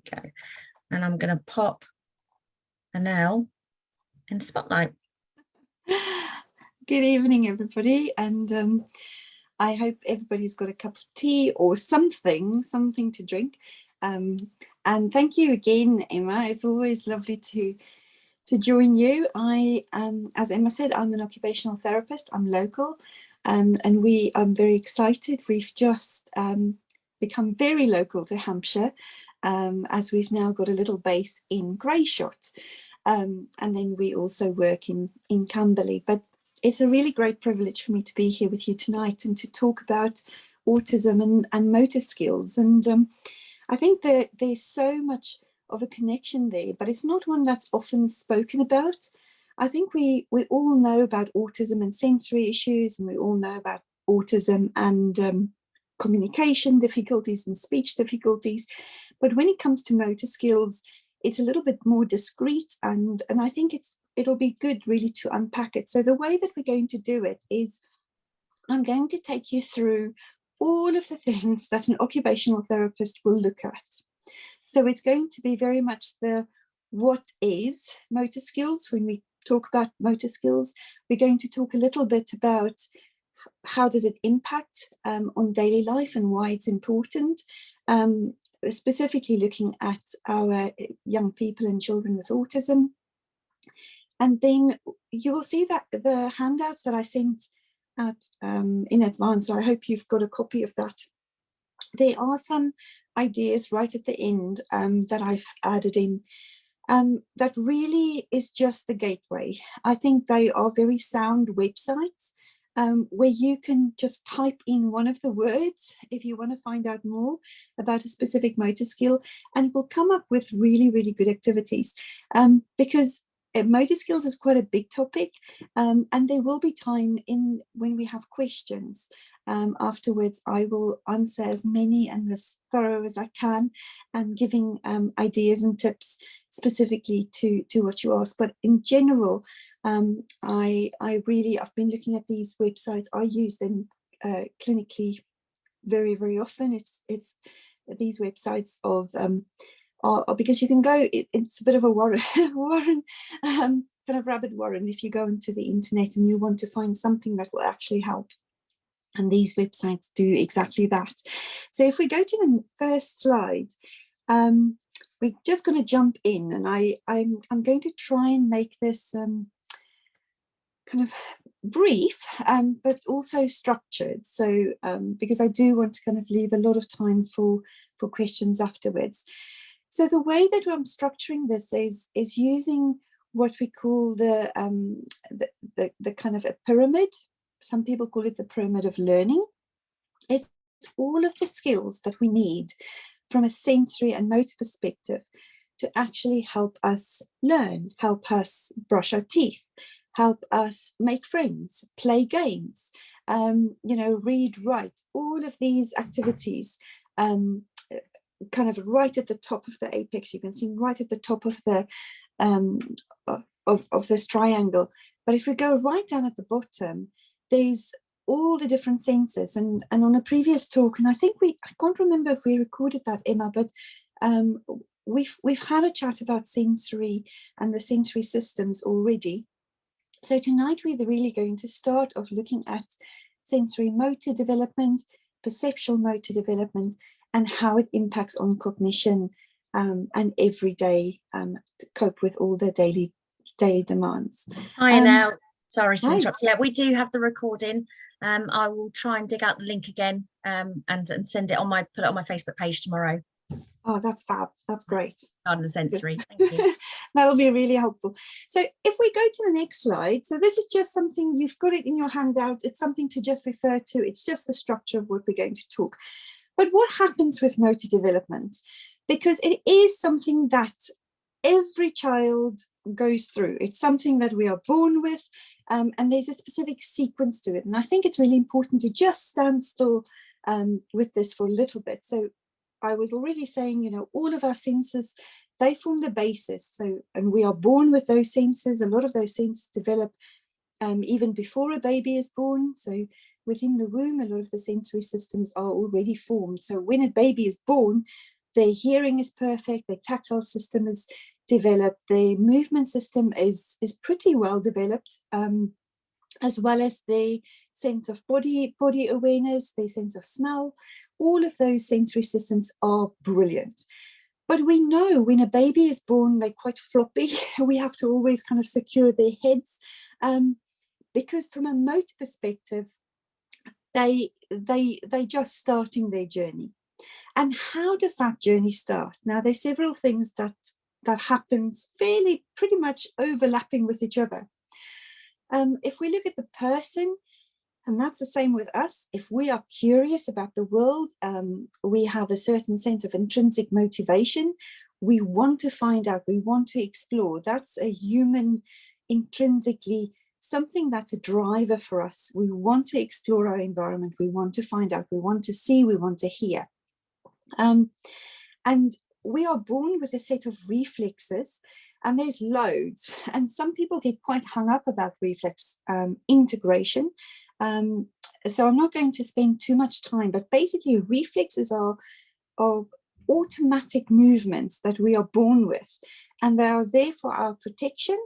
go. And I'm going to pop Anel in the spotlight. Good evening, everybody, and I hope everybody's got a cup of tea or something to drink. And thank you again, Emma. It's always lovely to join you. As Emma said, I'm an occupational therapist. I'm local, and I'm very excited. We've just become very local to Hampshire, as we've now got a little base in Greyshot, and then we also work in Camberley. But it's a really great privilege for me to be here with you tonight and to talk about autism and motor skills. And I think that there's so much of a connection there, but it's not one that's often spoken about. I think we all know about autism and sensory issues, and we all know about autism and communication difficulties and speech difficulties. But when it comes to motor skills, it's a little bit more discreet, and I think it'll be good really to unpack it. So the way that we're going to do it is I'm going to take you through all of the things that an occupational therapist will look at. So it's going to be very much the what is motor skills. When we talk about motor skills, we're going to talk a little bit about how does it impact on daily life and why it's important, specifically looking at our young people and children with autism. And then you will see that the handouts that I sent out in advance, so I hope you've got a copy of that. There are some ideas right at the end that I've added in that really is just the gateway. I think they are very sound websites where you can just type in one of the words if you want to find out more about a specific motor skill, and it will come up with really, really good activities, because motor skills is quite a big topic, and there will be time when we have questions. Afterwards, I will answer as many and as thorough as I can, and giving ideas and tips specifically to what you ask. But in general, I've been looking at these websites. I use them clinically very, very often. It's these websites of because you can go, it's a bit of a warren kind of rabbit warren if you go into the internet and you want to find something that will actually help. And these websites do exactly that. So if we go to the first slide, we're just going to jump in, and I'm going to try and make this kind of brief, but also structured. So because I do want to kind of leave a lot of time for questions afterwards. So the way that I'm structuring this is using what we call the kind of a pyramid. Some people call it the pyramid of learning. It's all of the skills that we need from a sensory and motor perspective to actually help us learn, help us brush our teeth, help us make friends, play games, read, write, all of these activities kind of right at the top of the apex. You can see right at the top of the of this triangle. But if we go right down at the bottom, there's all the different senses. And on a previous talk, and I can't remember if we recorded that, Emma, but we've had a chat about sensory and the sensory systems already. So tonight we're really going to start off looking at sensory motor development, perceptual motor development, and how it impacts on cognition and everyday to cope with all the daily demands. Hi, now. Sorry to hi. interrupt. Yeah, we do have the recording. I will try and dig out the link again and send it put it on my Facebook page tomorrow. Oh, that's fab. That's great. On the sensory. Thank you. That'll be really helpful. So if we go to the next slide, so this is just something, you've got it in your handouts. It's something to just refer to. It's just the structure of what we're going to talk. But what happens with motor development? Because it is something that every child goes through. It's something that we are born with, and there's a specific sequence to it. And I think it's really important to just stand still with this for a little bit. So I was already saying, all of our senses, they form the basis. So, and we are born with those senses. A lot of those senses develop even before a baby is born. So within the womb, a lot of the sensory systems are already formed. So when a baby is born, their hearing is perfect, their tactile system is developed, their movement system is pretty well developed, as well as their sense of body awareness, their sense of smell. All of those sensory systems are brilliant. But we know when a baby is born, they're quite floppy. We have to always kind of secure their heads, because from a motor perspective, they just starting their journey. And how does that journey start? Now, there's several things that happens fairly pretty much overlapping with each other. If we look at the person, and that's the same with us, if we are curious about the world, we have a certain sense of intrinsic motivation. We want to find out, we want to explore. That's a human, intrinsically, something that's a driver for us. We want to explore our environment. We want to find out, we want to see, we want to hear. And we are born with a set of reflexes, and there's loads. And some people get quite hung up about reflex integration. So I'm not going to spend too much time, but basically reflexes are automatic movements that we are born with, and they are there for our protection,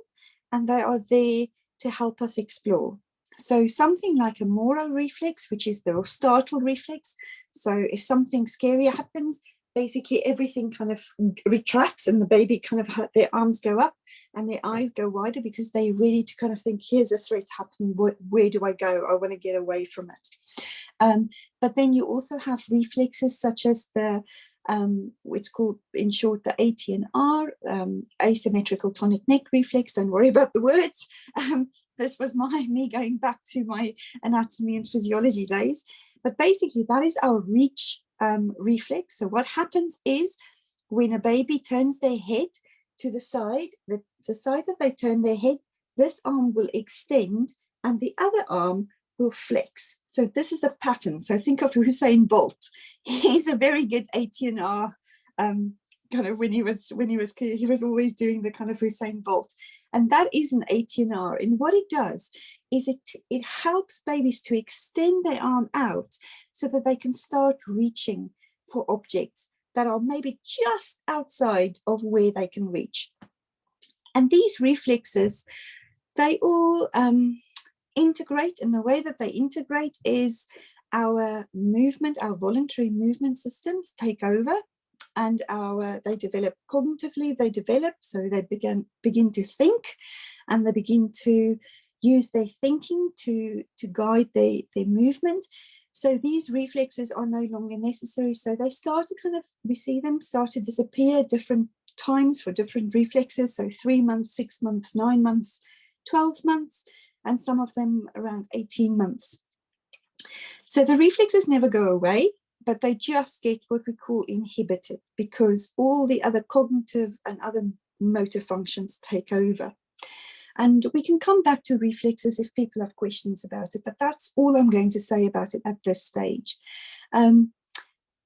and they are there to help us explore. So something like a Moro reflex, which is the startle reflex. So if something scary happens, basically everything kind of retracts, and the baby kind of, their arms go up and their eyes go wider, because they're ready to kind of think, here's a threat happening, where do I go? I want to get away from it. But then you also have reflexes such as the it's called in short the ATNR, asymmetrical tonic neck reflex. Don't worry about the words. This was me going back to my anatomy and physiology days. But basically that is our reach reflex. So what happens is when a baby turns their head to the side that they turn their head, this arm will extend and the other arm will flex. So this is the pattern. So think of Usain Bolt. He's a very good ATNR kind of he was always doing the kind of Usain Bolt. And that is an ATNR. And what it does is it helps babies to extend their arm out so that they can start reaching for objects that are maybe just outside of where they can reach. And these reflexes, they all integrate, and the way that they integrate is our movement, our voluntary movement systems take over, and they develop cognitively, so they begin to think, and they begin to use their thinking to guide their movement. So these reflexes are no longer necessary. So they start to we see them start to disappear at different times for different reflexes. So 3 months, 6 months, 9 months, 12 months, and some of them around 18 months. So the reflexes never go away, but they just get what we call inhibited, because all the other cognitive and other motor functions take over. And we can come back to reflexes if people have questions about it, but that's all I'm going to say about it at this stage.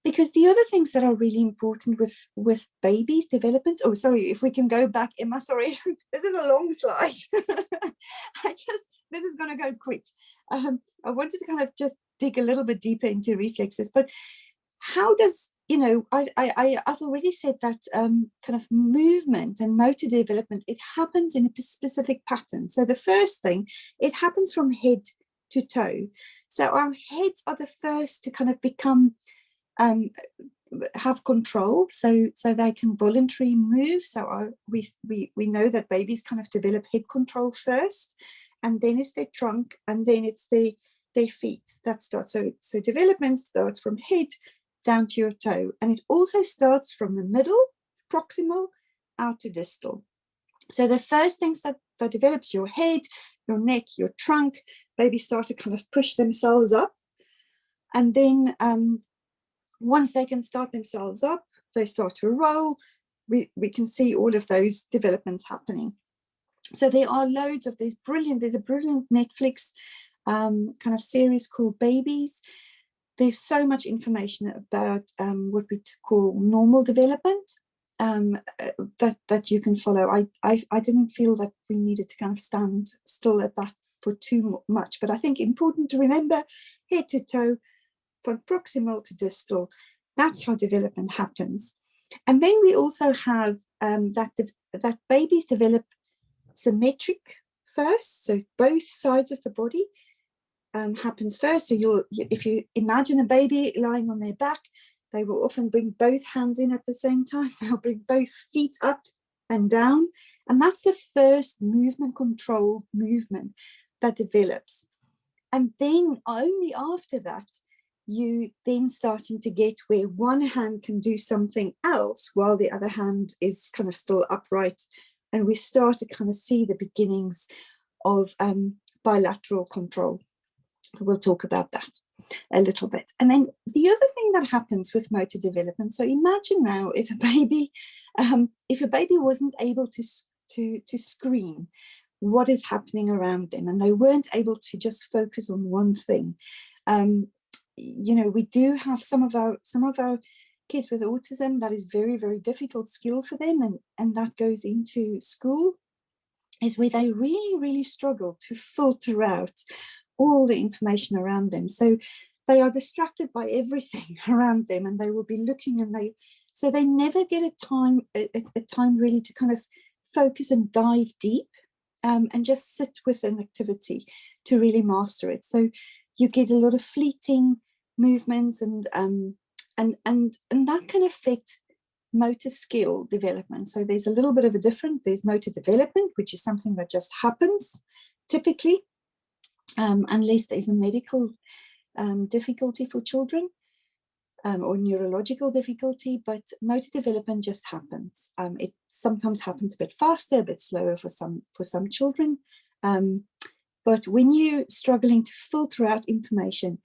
Because the other things that are really important with babies' development, oh, sorry, if we can go back, Emma, sorry, this is a long slide. This is going to go quick. I wanted to kind of just dig a little bit deeper into reflexes, but how does, I've already said that kind of movement and motor development, it happens in a specific pattern. So the first thing, it happens from head to toe. So our heads are the first to kind of become, have control, so they can voluntarily move. So we know that babies kind of develop head control first, and then it's their trunk, and then it's their feet that start. So development starts from head down to your toe, and it also starts from the middle, proximal, out to distal. So the first things that develops your head, your neck, your trunk, babies start to kind of push themselves up, and then once they can start themselves up, they start to roll. We can see all of those developments happening. So there are loads of there's a brilliant Netflix kind of series called Babies. There's so much information about what we call normal development that you can follow. I didn't feel that we needed to kind of stand still at that for too much, but I think important to remember head to toe, from proximal to distal. That's how development happens. And then we also have that babies develop symmetric first, so both sides of the body happens first. So if you imagine a baby lying on their back, they will often bring both hands in at the same time. They'll bring both feet up and down. And that's the first movement control movement that develops. And then only after that, you then starting to get where one hand can do something else while the other hand is kind of still upright. And we start to kind of see the beginnings of bilateral control. We'll talk about that a little bit. And then the other thing that happens with motor development, so imagine now if a baby wasn't able to screen what is happening around them, and they weren't able to just focus on one thing. We do have some of our kids with autism that is very, very difficult skill for them, and that goes into school, is where they really, really struggle to filter out all the information around them. So they are distracted by everything around them, and they will be looking, and they never get a time really to kind of focus and dive deep and just sit with an activity to really master it. So you get a lot of fleeting movements, and that can affect motor skill development. So there's a little bit of a difference. There's motor development, which is something that just happens typically, unless there's a medical difficulty for children or neurological difficulty, but motor development just happens. It sometimes happens a bit faster, a bit slower for some children. But when you're struggling to filter out information,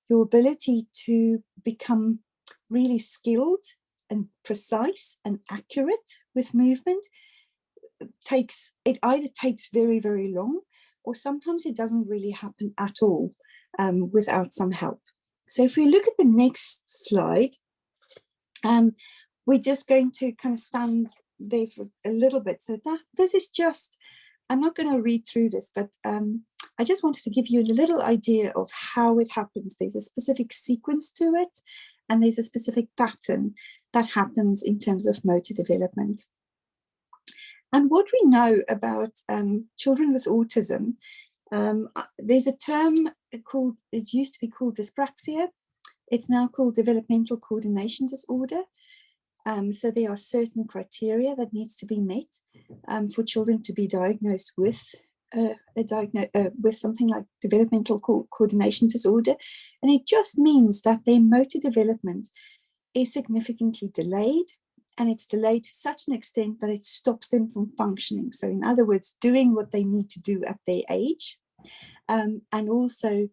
your ability to become really skilled and precise and accurate with movement either takes very, very long, or sometimes it doesn't really happen at all without some help. So if we look at the next slide, we're just going to kind of stand there for a little bit. So this is just, I'm not going to read through this, but I just wanted to give you a little idea of how it happens. There's a specific sequence to it, and there's a specific pattern that happens in terms of motor development. And what we know about children with autism, there's a term called, it used to be called dyspraxia. It's now called developmental coordination disorder. So there are certain criteria that needs to be met for children to be diagnosed with with something like developmental coordination disorder. And it just means that their motor development is significantly delayed, and it's delayed to such an extent that it stops them from functioning. So in other words, doing what they need to do at their age, and also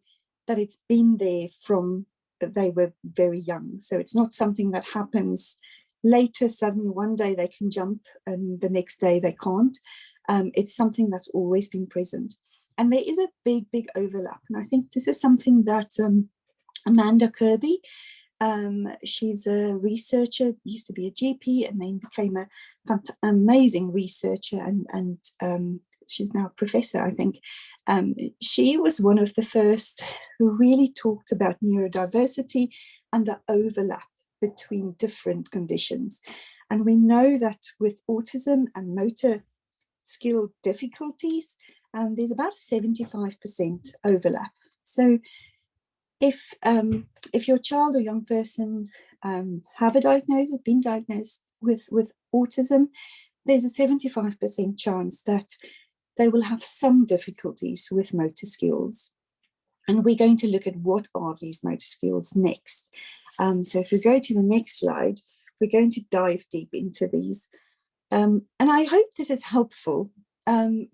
that it's been there from they were very young. So it's not something that happens later, suddenly one day they can jump and the next day they can't. It's something that's always been present. And there is a big, big overlap. And I think this is something that Amanda Kirby, she's a researcher, used to be a GP and then became an amazing researcher, and she's now a professor, I think. She was one of the first who really talked about neurodiversity and the overlap between different conditions. And we know that with autism and motor skill difficulties, there's about 75% overlap. So if your child or young person have a diagnosis, been diagnosed with autism, there's a 75% chance that they will have some difficulties with motor skills. And we're going to look at what are these motor skills next. So if we go to the next slide, we're going to dive deep into these. And I hope this is helpful,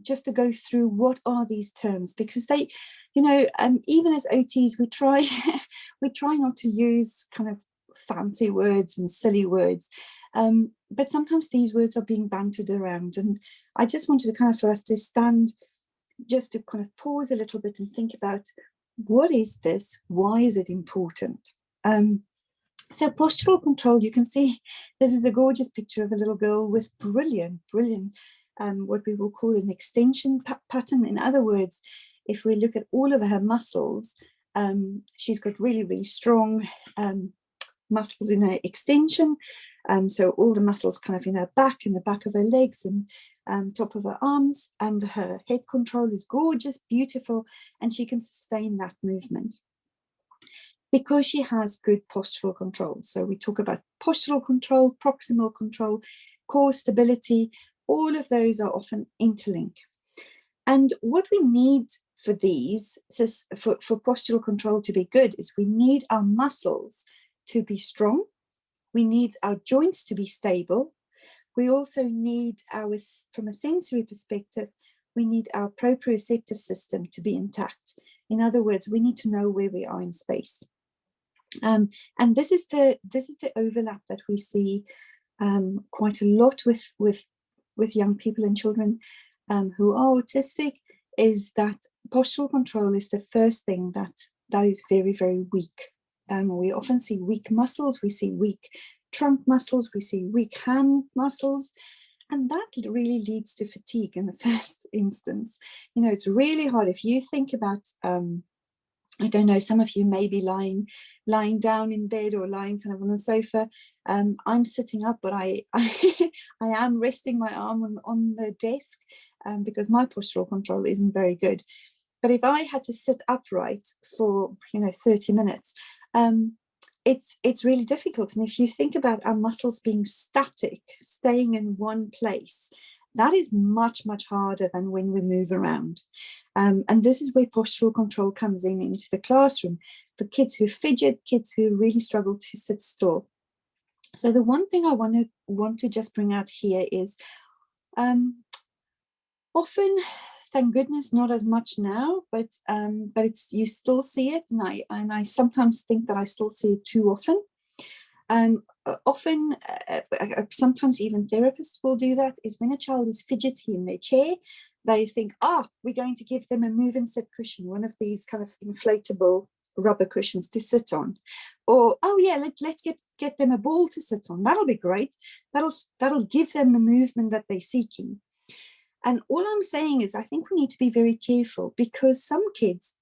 just to go through what are these terms, because they, even as OTs, we try not to use kind of fancy words and silly words, but sometimes these words are being bantered around. And I just wanted to kind of for us to stand, just to kind of pause a little bit and think about, what is this? Why is it important? So postural control, you can see this is a gorgeous picture of a little girl with brilliant, what we will call an extension pattern. In other words, if we look at all of her muscles, she's got really, really strong muscles in her extension. So all the muscles kind of in her back and the back of her legs and top of her arms, and her head control is gorgeous, beautiful, and she can sustain that movement because she has good postural control. So we talk about postural control, proximal control, core stability. All of those are often interlinked. And what we need for these, for postural control to be good, is we need our muscles to be strong. We need our joints to be stable. We also need from a sensory perspective, we need our proprioceptive system to be intact. In other words, we need to know where we are in space. And this is the overlap that we see quite a lot with young people and children who are autistic, is that postural control is the first thing that is very, very weak. We often see weak muscles, we see weak trunk muscles, we see weak hand muscles, and that really leads to fatigue in the first instance. You know, it's really hard if you think about I don't know, some of you may be lying down in bed or lying kind of on the sofa. I'm sitting up, but I am resting my arm on the desk because my postural control isn't very good. But if I had to sit upright for 30 minutes, it's really difficult. And if you think about our muscles being static, staying in one place, that is much, much harder than when we move around. And this is where postural control comes into the classroom for kids who fidget, kids who really struggle to sit still. So the one thing I want to just bring out here is often, thank goodness, not as much now, but it's, you still see it, and I sometimes think that I still see it too often. Often, sometimes even therapists will do that, is when a child is fidgety in their chair, they think, we're going to give them a move and sit cushion, one of these kind of inflatable rubber cushions to sit on. Or, let's get them a ball to sit on. That'll be great. That'll give them the movement that they're seeking. And all I'm saying is I think we need to be very careful, because some kids,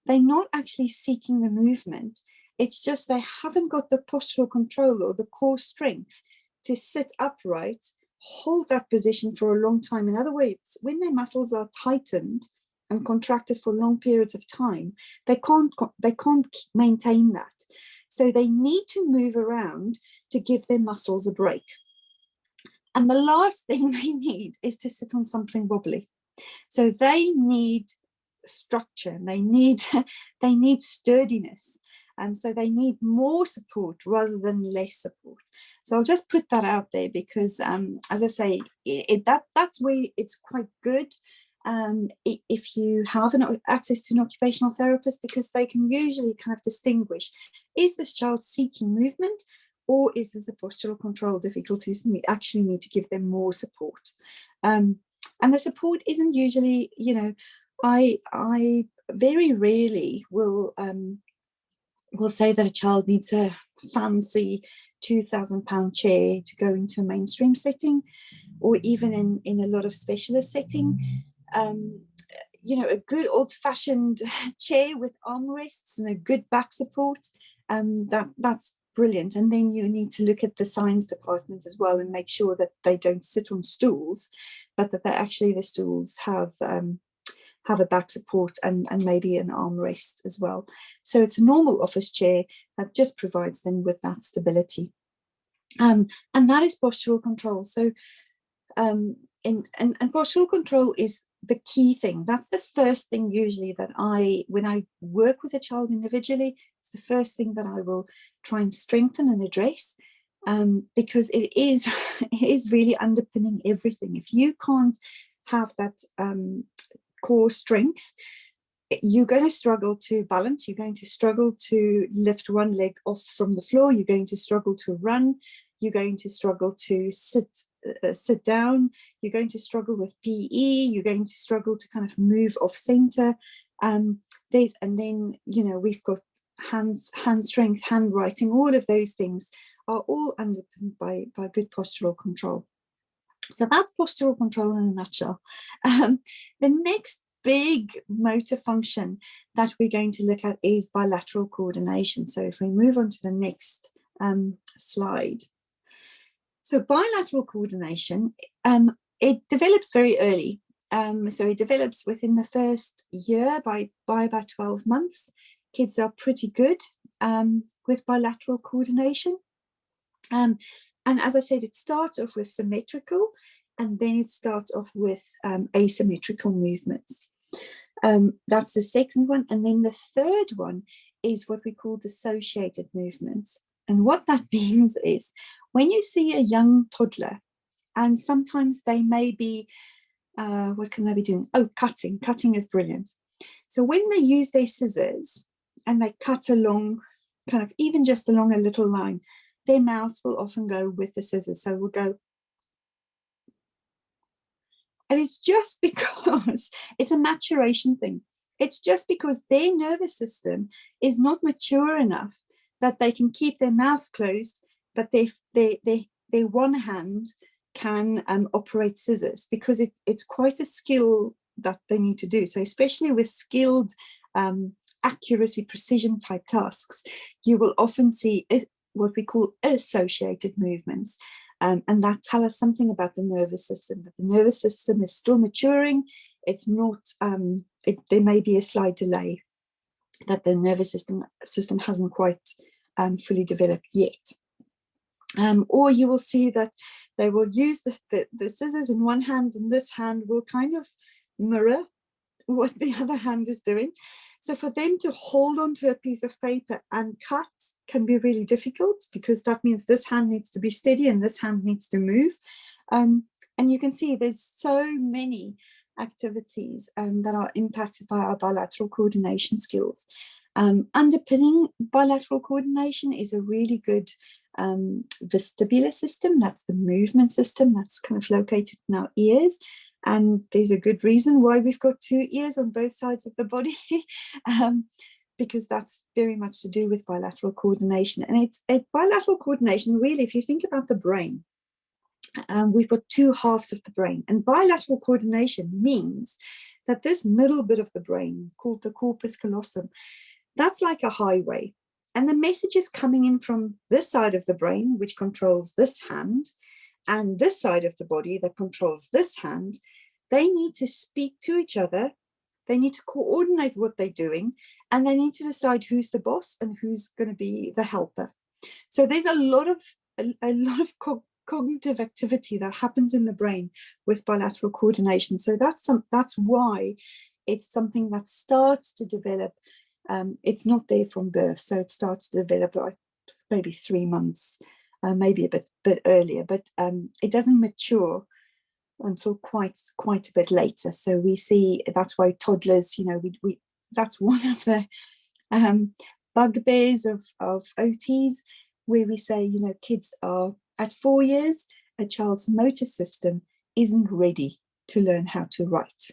they're not actually seeking the movement. It's just they haven't got the postural control or the core strength to sit upright, hold that position for a long time. In other words, when their muscles are tightened and contracted for long periods of time, they can't maintain that. So they need to move around to give their muscles a break. And the last thing they need is to sit on something wobbly. So they need structure, they need sturdiness. And so they need more support rather than less support. So I'll just put that out there because, as I say, that's where it's quite good if you have access to an occupational therapist, because they can usually kind of distinguish, is this child seeking movement, or is this a postural control difficulties and we actually need to give them more support? And the support isn't usually, I very rarely will say that a child needs a fancy £2,000 chair to go into a mainstream setting, or even in a lot of specialist setting. A good old-fashioned chair with armrests and a good back support, that's brilliant. And then you need to look at the science department as well and make sure that they don't sit on stools, but that the stools have a back support and maybe an armrest as well. So it's a normal office chair that just provides them with that stability. And that is postural control. So and postural control is the key thing. That's the first thing usually that when I work with a child individually, it's the first thing that I will try and strengthen and address, because it is really underpinning everything. If you can't have that core strength, you're going to struggle to balance, you're going to struggle to lift one leg off from the floor, you're going to struggle to run, you're going to struggle to sit down, you're going to struggle with PE, you're going to struggle to kind of move off center. We've got hand strength, handwriting, all of those things are all underpinned by good postural control. So that's postural control in a nutshell. The next big motor function that we're going to look at is bilateral coordination. So if we move on to the next slide. So bilateral coordination, it develops very early. So it develops within the first year by about 12 months. Kids are pretty good with bilateral coordination. And as I said, it starts off with symmetrical, and then it starts off with asymmetrical movements. That's the second one. And then the third one is what we call dissociated movements. And what that means is when you see a young toddler, and sometimes they may be, what can they be doing? Oh, cutting. Cutting is brilliant. So when they use their scissors and they cut along, kind of even just along a little line, their mouths will often go with the scissors. So we'll go. And it's just because it's a maturation thing. It's just because their nervous system is not mature enough that they can keep their mouth closed, but their one hand can operate scissors, because it's quite a skill that they need to do. So especially with skilled accuracy, precision type tasks, you will often see what we call associated movements. And that tell us something about the nervous system, that the nervous system is still maturing. It's not, there may be a slight delay, that the nervous system hasn't quite fully developed yet. Or you will see that they will use the scissors in one hand, and this hand will kind of mirror what the other hand is doing. So for them to hold onto a piece of paper and cut can be really difficult, because that means this hand needs to be steady and this hand needs to move. And you can see there's so many activities that are impacted by our bilateral coordination skills. Underpinning bilateral coordination is a really good vestibular system. That's the movement system that's kind of located in our ears. And there's a good reason why we've got two ears on both sides of the body, because that's very much to do with bilateral coordination. And it's bilateral coordination, really, if you think about the brain, we've got two halves of the brain. And bilateral coordination means that this middle bit of the brain, called the corpus callosum, that's like a highway. And the message is coming in from this side of the brain, which controls this hand, and this side of the body that controls this hand. They need to speak to each other. They need to coordinate what they're doing, and they need to decide who's the boss and who's going to be the helper. So there's a lot of cognitive activity that happens in the brain with bilateral coordination. So that's why it's something that starts to develop. It's not there from birth, so it starts to develop like maybe 3 months. Maybe a bit earlier, but it doesn't mature until quite a bit later. So we see that's why toddlers, we that's one of the bugbears of OTs, where we say, kids are at 4 years, a child's motor system isn't ready to learn how to write.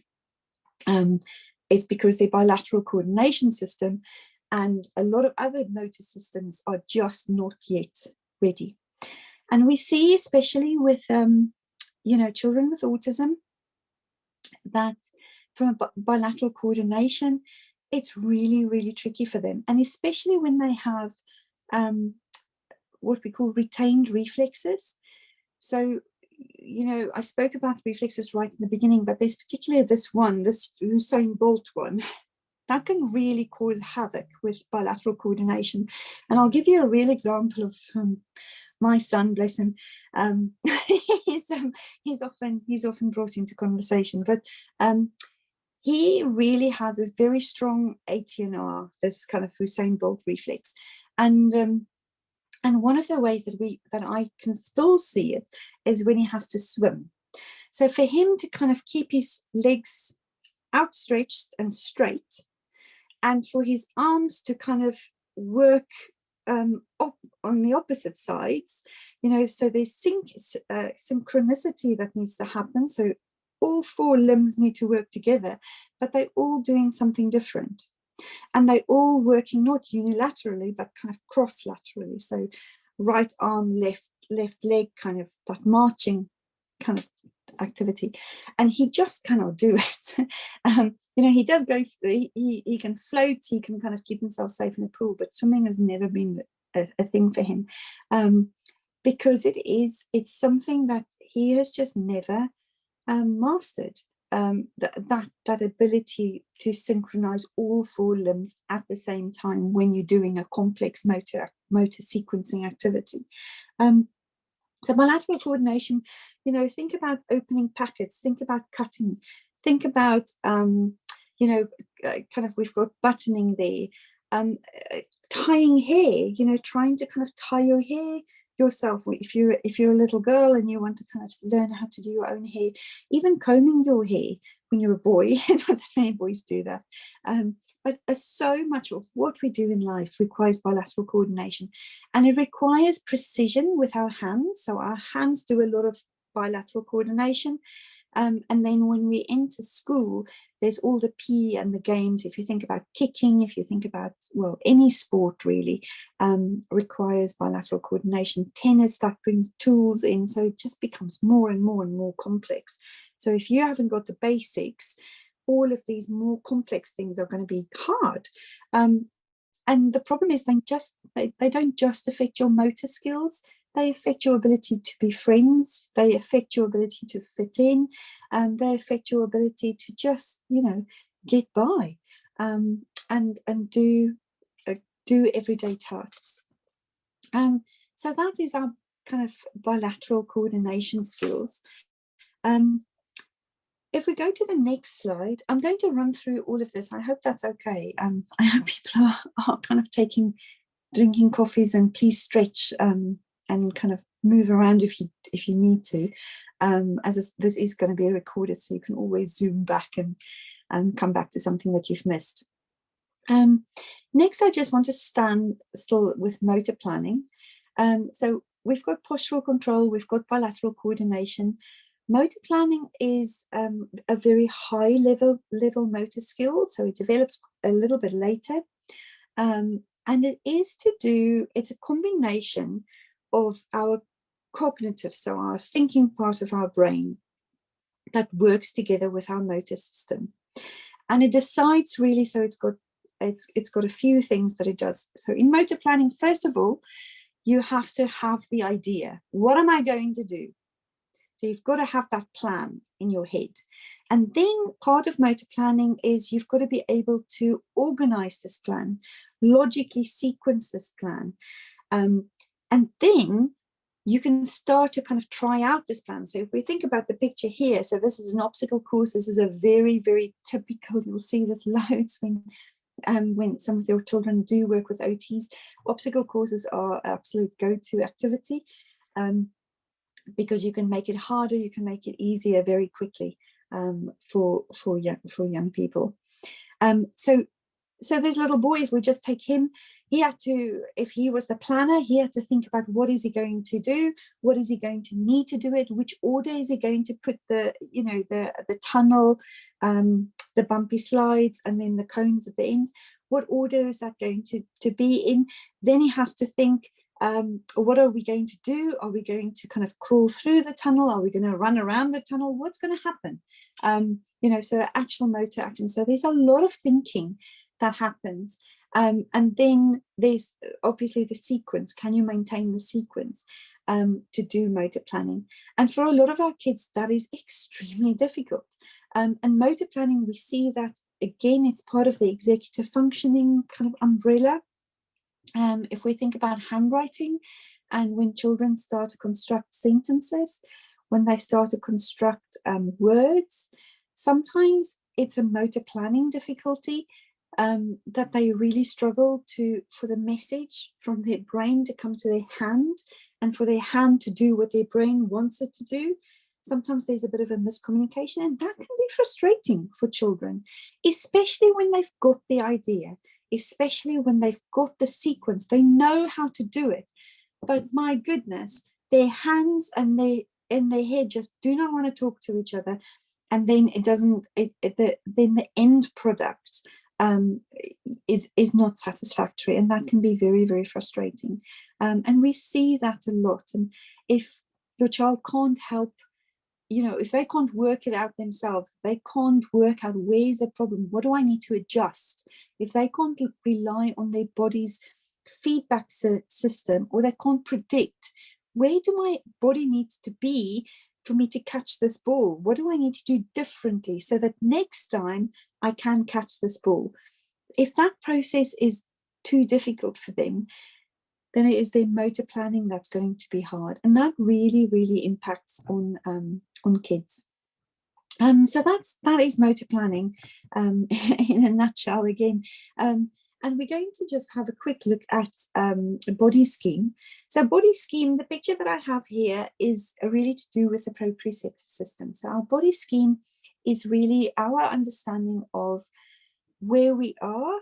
It's because their bilateral coordination system and a lot of other motor systems are just not yet ready. And we see, especially with children with autism, that from a bilateral coordination, it's really, really tricky for them. And especially when they have what we call retained reflexes. So, I spoke about reflexes right in the beginning, but there's particularly this Usain Bolt one, that can really cause havoc with bilateral coordination. And I'll give you a real example of my son, bless him. He's often brought into conversation, but he really has this very strong ATNR, this kind of Usain Bolt reflex, and one of the ways that I can still see it is when he has to swim. So for him to kind of keep his legs outstretched and straight, and for his arms to kind of work up on the opposite sides, so there's synchronicity that needs to happen. So all 4 limbs need to work together, but they're all doing something different. And they're all working not unilaterally, but kind of cross-laterally. So right arm, left leg, kind of that marching kind of activity. And he just cannot do it. He does go, he can float, he can kind of keep himself safe in a pool, but swimming has never been a thing for him. because it's something that he has just never mastered. That ability to synchronize all 4 limbs at the same time when you're doing a complex motor sequencing activity. So bilateral coordination, think about opening packets, think about cutting, think about kind of, we've got buttoning there, tying hair, trying to kind of tie your hair yourself. If you're a little girl and you want to kind of learn how to do your own hair, even combing your hair when you're a boy, the many boys do that. But so much of what we do in life requires bilateral coordination, and it requires precision with our hands. So our hands do a lot of bilateral coordination. And then when we enter school, there's all the PE and the games. If you think about kicking, if you think about, well, any sport really requires bilateral coordination. Tennis, that brings tools in, so it just becomes more and more and more complex. So if you haven't got the basics, all of these more complex things are going to be hard. And the problem is they don't just affect your motor skills. They affect your ability to be friends. They affect your ability to fit in. They affect your ability to just, get by and do everyday tasks. So that is our kind of bilateral coordination skills. If we go to the next slide, I'm going to run through all of this. I hope that's okay. I hope people are kind of drinking coffees, and please stretch and kind of move around if you need to, this is going to be recorded, so you can always zoom back and come back to something that you've missed. Next, I just want to stand still with motor planning. So we've got postural control, we've got bilateral coordination. Motor planning is a very high level motor skill, so it develops a little bit later, and it's a combination of our cognitive, so our thinking part of our brain, that works together with our motor system, and it decides really. So it's got a few things that it does. So in motor planning, first of all, you have to have the idea. What am I going to do? So you've got to have that plan in your head. And then part of motor planning is you've got to be able to organize this plan, logically sequence this plan. And then you can start to kind of try out this plan. So if we think about the picture here, so this is an obstacle course. This is a very, very typical, you'll see this loads when some of your children do work with OTs. Obstacle courses are absolute go-to activity because you can make it harder, you can make it easier very quickly for young people. So this little boy, if we just take him, he had to, if he was the planner, he had to think about what is he going to do, what is he going to need to do it, which order is he going to put the tunnel, the bumpy slides, and then the cones at the end. What order is that going to be in? Then he has to think, what are we going to do? Are we going to kind of crawl through the tunnel? Are we going to run around the tunnel? What's going to happen? So actual motor action. So there's a lot of thinking that happens. And then there's obviously the sequence. Can you maintain the sequence to do motor planning? And for a lot of our kids, that is extremely difficult. And motor planning, we see that, again, it's part of the executive functioning kind of umbrella. If we think about handwriting, and when children start to construct sentences, when they start to construct words, sometimes it's a motor planning difficulty. That they really struggle for the message from their brain to come to their hand, and for their hand to do what their brain wants it to do. Sometimes there's a bit of a miscommunication, and that can be frustrating for children, especially when they've got the idea, especially when they've got the sequence. They know how to do it, but my goodness, their hands and their head just do not want to talk to each other, and then then the end product is not satisfactory, and that can be very, very frustrating. And we see that a lot. And if your child can't help, if they can't work it out themselves, they can't work out where's the problem, what do I need to adjust, if they can't rely on their body's feedback system, or they can't predict where do my body needs to be for me to catch this ball? What do I need to do differently so that next time I can catch this ball? If that process is too difficult for them, then it is their motor planning that's going to be hard, and that really, really impacts on kids. So that is motor planning in a nutshell again. And we're going to just have a quick look at a body scheme. So body scheme, the picture that I have here is really to do with the proprioceptive system. So our body scheme is really our understanding of where we are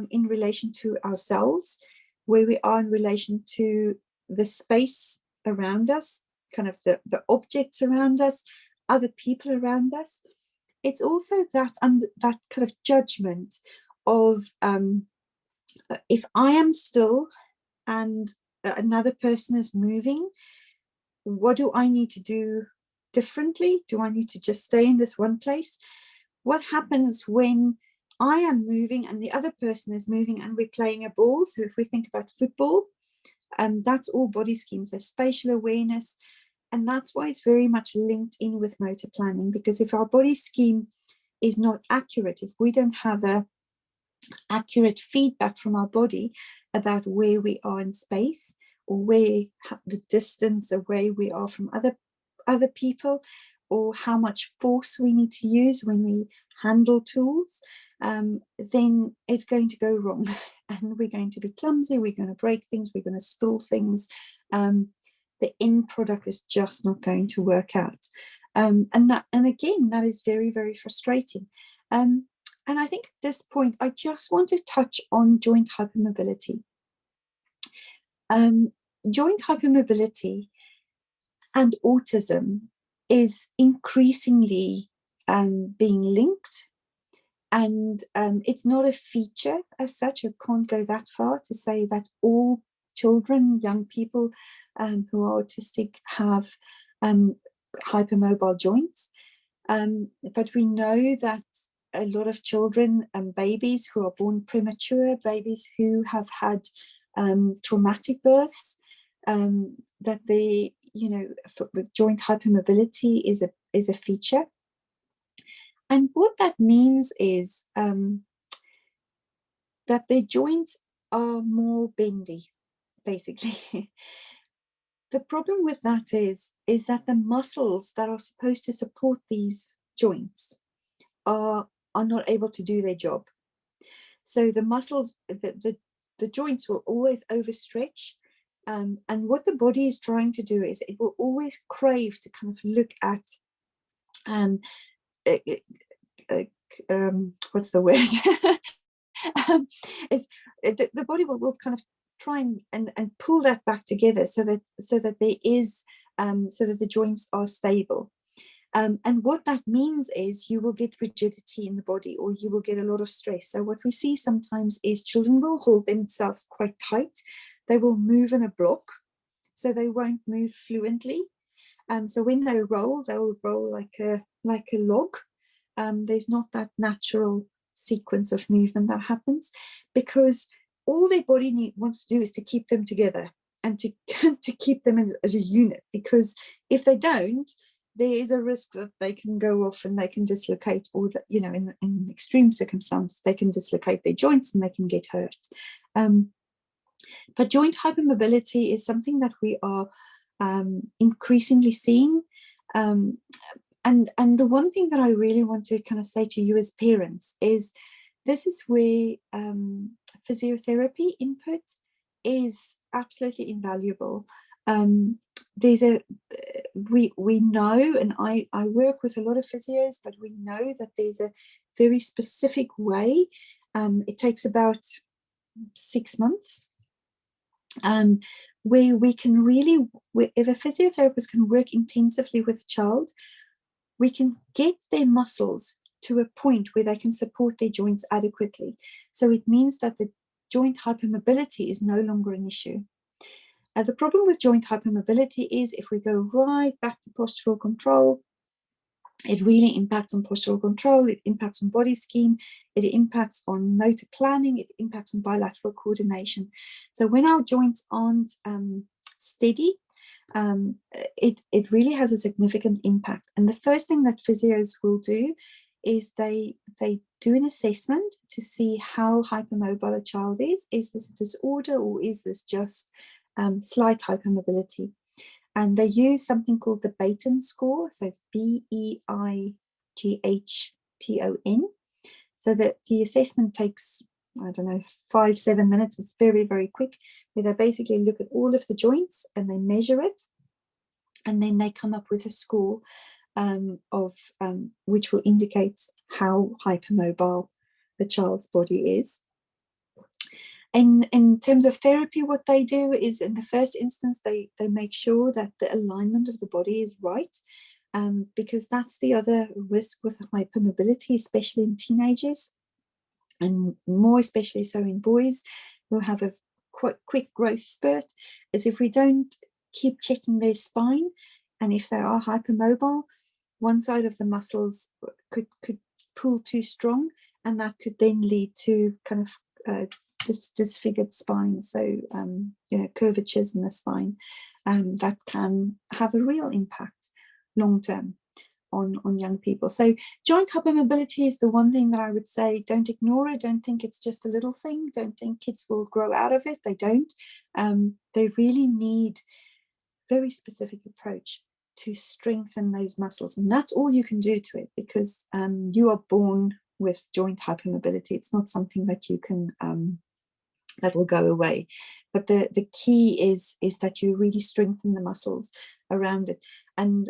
in relation to ourselves, where we are in relation to the space around us, kind of the objects around us, other people around us. It's also that kind of judgment of if I am still and another person is moving, what do I need to do differently? Do I need to just stay in this one place? What happens when I am moving and the other person is moving and we're playing a ball? So if we think about football, that's all body schemes, so spatial awareness. And that's why it's very much linked in with motor planning, because if our body scheme is not accurate, if we don't have a accurate feedback from our body about where we are in space, or where the distance away we are from other people, or how much force we need to use when we handle tools, then it's going to go wrong and we're going to be clumsy, we're going to break things, we're going to spill things. The end product is just not going to work out. And again, that is very, very frustrating. And I think at this point, I just want to touch on joint hypermobility. Joint hypermobility and autism is increasingly being linked, and it's not a feature as such. I can't go that far to say that all children, young people who are autistic have hypermobile joints, but we know that a lot of children and babies who are born premature, babies who have had traumatic births, that they, with joint hypermobility is a feature. And what that means is that their joints are more bendy, basically. The problem with that is that the muscles that are supposed to support these joints are not able to do their job. So the muscles, the joints will always overstretch. And what the body is trying to do is it will always crave to kind of look at, what's the word? The body will kind of try and pull that back together so that there is, so that the joints are stable. And what that means is you will get rigidity in the body, or you will get a lot of stress. So what we see sometimes is children will hold themselves quite tight. They will move in a block, so they won't move fluently. So when they roll, they'll roll like a log. There's not that natural sequence of movement that happens, because all their body wants to do is to keep them together and to keep them as a unit. Because if they don't, there is a risk that they can go off and they can dislocate, or that, in extreme circumstances, they can dislocate their joints and they can get hurt. But joint hypermobility is something that we are increasingly seeing. And the one thing that I really want to kind of say to you as parents is this is where physiotherapy input is absolutely invaluable. We know, and I work with a lot of physios, but we know that there's a very specific way. It takes about 6 months, where we can really, if a physiotherapist can work intensively with a child, we can get their muscles to a point where they can support their joints adequately. So it means that the joint hypermobility is no longer an issue. The problem with joint hypermobility is if we go right back to postural control, it really impacts on postural control, it impacts on body scheme, it impacts on motor planning, it impacts on bilateral coordination. So when our joints aren't steady, it really has a significant impact. And the first thing that physios will do is they do an assessment to see how hypermobile a child is. Is this a disorder, or is this just slight hypermobility? And they use something called the Beighton score. So it's Beighton. So that the assessment takes, I don't know, 5-7 minutes. It's very, very quick, where they basically look at all of the joints and they measure it. And then they come up with a score which will indicate how hypermobile the child's body is. And in terms of therapy, what they do is, in the first instance, they make sure that the alignment of the body is right, because that's the other risk with hypermobility, especially in teenagers, and more especially so in boys who have a quite quick growth spurt, is if we don't keep checking their spine, and if they are hypermobile, one side of the muscles could pull too strong, and that could then lead to kind of disfigured spine, so curvatures in the spine, that can have a real impact long term on young people. So joint hypermobility is the one thing that I would say, don't ignore it. Don't think it's just a little thing. Don't think kids will grow out of it. They don't. They really need very specific approach to strengthen those muscles, and that's all you can do to it, because you are born with joint hypermobility. It's not something that you can that will go away, but the key is that you really strengthen the muscles around it. And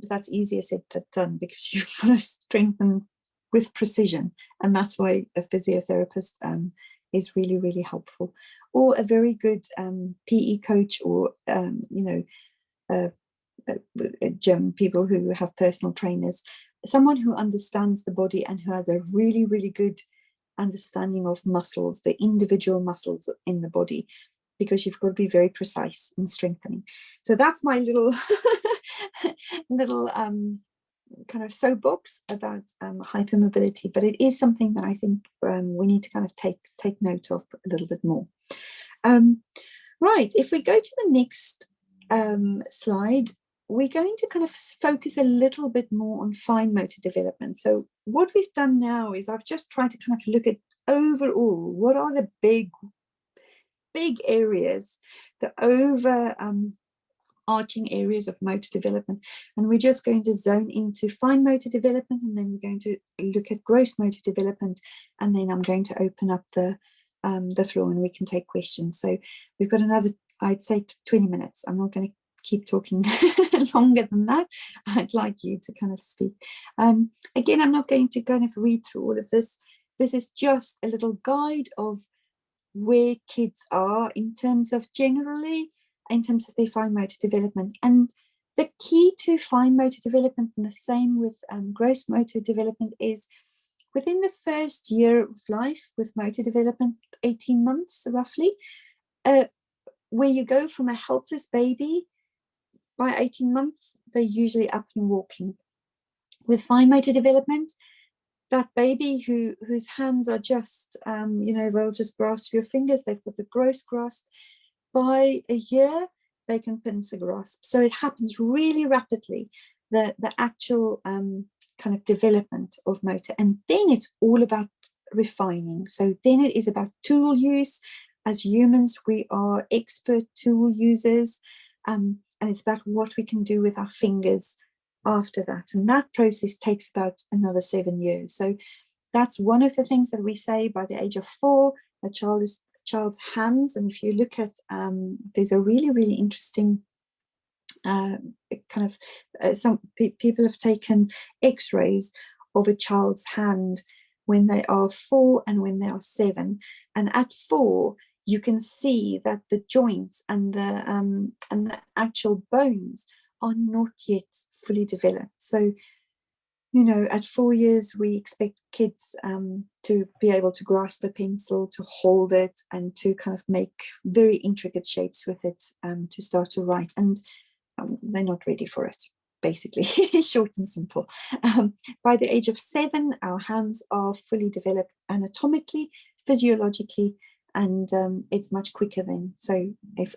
that's easier said than done, because you've got to strengthen with precision, and that's why a physiotherapist is really, really helpful, or a very good PE coach, or gym people who have personal trainers, someone who understands the body and who has a really, really good understanding of muscles, the individual muscles in the body, because you've got to be very precise in strengthening. So that's my little kind of soapbox about hypermobility, but it is something that I think we need to kind of take note of a little bit more. Right, if we go to the next slide, we're going to kind of focus a little bit more on fine motor development. So what we've done now is I've just tried to kind of look at overall, what are the big areas, the arching areas of motor development, and we're just going to zone into fine motor development, and then we're going to look at gross motor development, and then I'm going to open up the floor and we can take questions. So we've got another, I'd say, 20 minutes. I'm not going to keep talking longer than that. I'd like you to kind of speak. Again, I'm not going to kind of read through all of this. This is just a little guide of where kids are in terms of their fine motor development. And the key to fine motor development, and the same with gross motor development, is within the first year of life with motor development, 18 months roughly, where you go from a helpless baby. By 18 months, they're usually up and walking. With fine motor development, that baby whose hands are just, they'll just grasp your fingers, they've got the gross grasp. By a year, they can pincer grasp. So it happens really rapidly, the actual kind of development of motor. And then it's all about refining. So then it is about tool use. As humans, we are expert tool users. And it's about what we can do with our fingers after that. And that process takes about another 7 years. So that's one of the things that we say by the age of 4, a child's hands. And if you look at, there's a really, really interesting some people have taken x-rays of a child's hand when they are 4 and when they are 7. And at 4, you can see that the joints and the actual bones are not yet fully developed. So, at 4 years, we expect kids to be able to grasp a pencil, to hold it, and to kind of make very intricate shapes with it, to start to write. And they're not ready for it, basically, short and simple. By the age of 7, our hands are fully developed anatomically, physiologically, and it's much quicker then. So if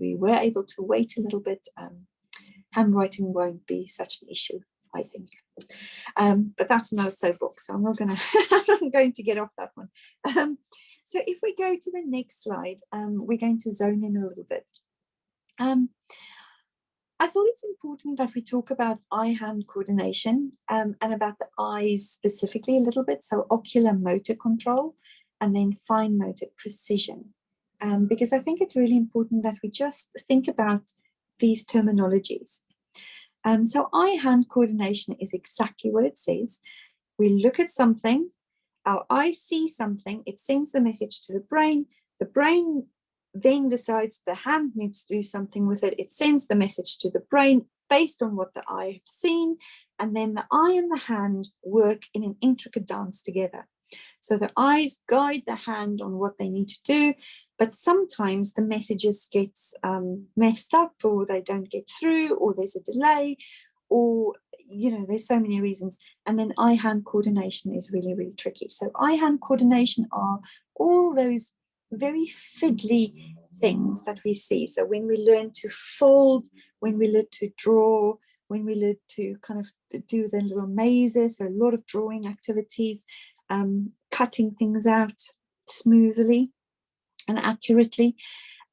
we were able to wait a little bit, handwriting won't be such an issue, I think. But that's another soapbox, so I'm not going to get off that one. So if we go to the next slide, we're going to zone in a little bit. I thought it's important that we talk about eye-hand coordination, and about the eyes specifically a little bit, so ocular motor control and then fine motor precision, because I think it's really important that we just think about these terminologies. So eye-hand coordination is exactly what it says. We look at something, our eyes see something, it sends the message to the brain then decides the hand needs to do something with it. It sends the message to the brain based on what the eye has seen, and then the eye and the hand work in an intricate dance together. So the eyes guide the hand on what they need to do, but sometimes the messages get messed up, or they don't get through, or there's a delay, or there's so many reasons. And then eye-hand coordination is really, really tricky. So eye-hand coordination are all those very fiddly things that we see. So when we learn to fold, when we learn to draw, when we learn to kind of do the little mazes, so a lot of drawing activities, cutting things out smoothly and accurately,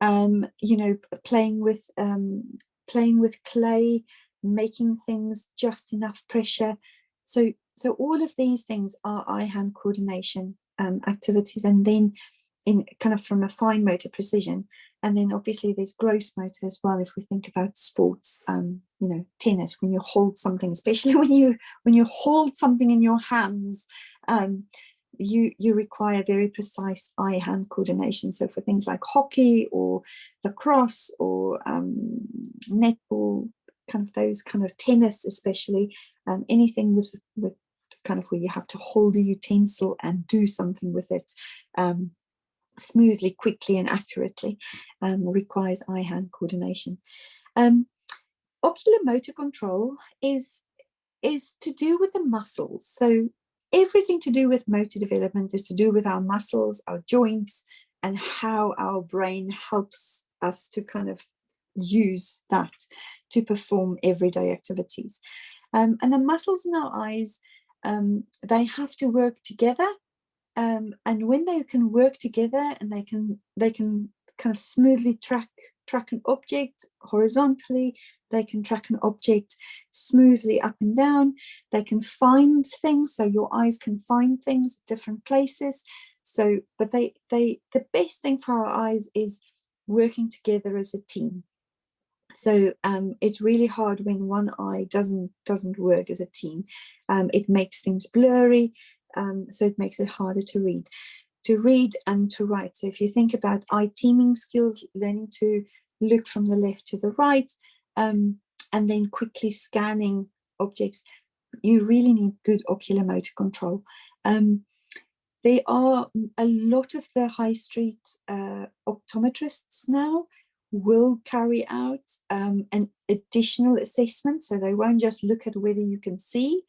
playing with clay, making things just enough pressure. So all of these things are eye-hand coordination activities, and then in kind of from a fine motor precision. And then obviously there's gross motor as well, if we think about sports, tennis, when you hold something, especially when you hold something in your hands, you require very precise eye-hand coordination. So for things like hockey or lacrosse or netball, kind of those kind of tennis, especially anything with kind of where you have to hold a utensil and do something with it smoothly, quickly, and accurately, requires eye-hand coordination. Ocular motor control is to do with the muscles. So everything to do with motor development is to do with our muscles, our joints, and how our brain helps us to kind of use that to perform everyday activities. And the muscles in our eyes, they have to work together. And when they can work together and they can kind of smoothly track an object horizontally, they can track an object smoothly up and down, they can find things, so your eyes can find things at different places. So, but the best thing for our eyes is working together as a team. So it's really hard when one eye doesn't work as a team. It makes things blurry. So it makes it harder to read and to write. So if you think about eye teaming skills, learning to look from the left to the right, and then quickly scanning objects, you really need good ocular motor control. There are a lot of the high street optometrists now will carry out an additional assessment. So they won't just look at whether you can see,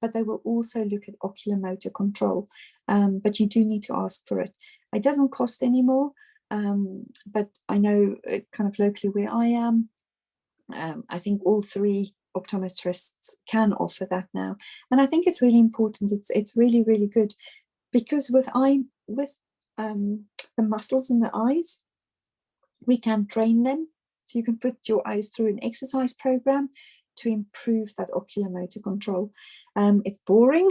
but they will also look at ocular motor control. But you do need to ask for it. It doesn't cost any more, but I know kind of locally where I am, I think all 3 optometrists can offer that now. And I think it's really important. It's really, really good, because with the muscles in the eyes, we can train them. So you can put your eyes through an exercise program to improve that ocular motor control. It's boring,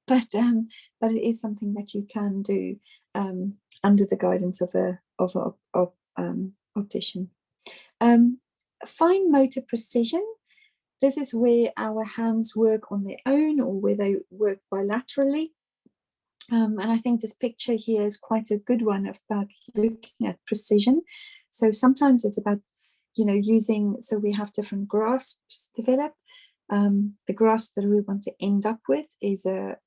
but it is something that you can do under the guidance of an optician. Fine motor precision. This is where our hands work on their own or where they work bilaterally. And I think this picture here is quite a good one about looking at precision. So sometimes it's about, using, so we have different grasps develop. The grasp that we want to end up with is either